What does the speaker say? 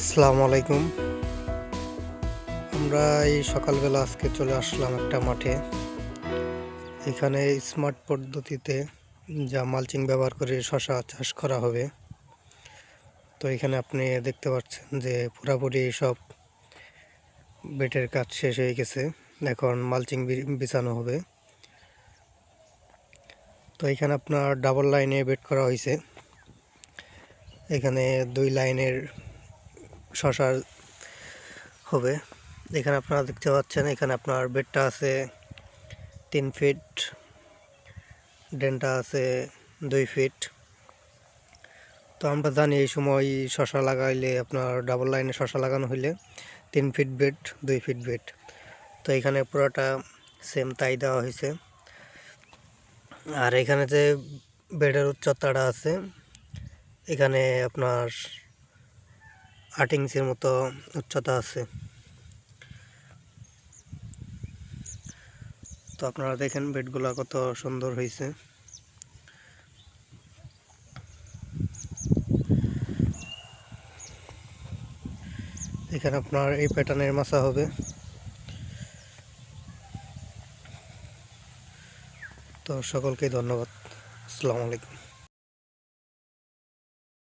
আসসালামু আলাইকুম। আমরা এই সকালবেলা আজকে চলে আসলাম একটা মাঠে। এখানে স্মার্ট পদ্ধতিতে যা মালচিং ব্যবহার করে শশা চাষ করা হবে। তো এখানে আপনি দেখতে পাচ্ছেন যে পুরাপুরি সব বেটের কাজ শেষ হয়ে গেছে। এখন মালচিং বিছানো হবে। তো এখানে আপনার ডাবল লাইনে বেড করা হয়েছে। এখানে 2 লাইনের শশা হবে। এখানে আপনারা দেখতে পাচ্ছেন, এখানে আপনার বেডটা আছে 3 ফিট, ডেনটা আছে 2 ফিট। তো আমরা জানি এই সময় শশা লাগাইলে আপনার ডাবল লাইনে শশা লাগানো হইলে 3 ফিট বেড, 2 ফিট বেড। তো এখানে পুরোটা সেম তাই দেওয়া হয়েছে। আর এখানে যে বেডের উচ্চতাটা আছে, এখানে আপনার 8 ইঞ্চির মতো উচ্চতা আছে। তো আপনারা দেখেন বেডগুলো কত সুন্দর হয়েছে। এখানে আপনার এই প্যাটার্নের মাচা হবে। তো সকলকে ধন্যবাদ। আসসালামু আলাইকুম।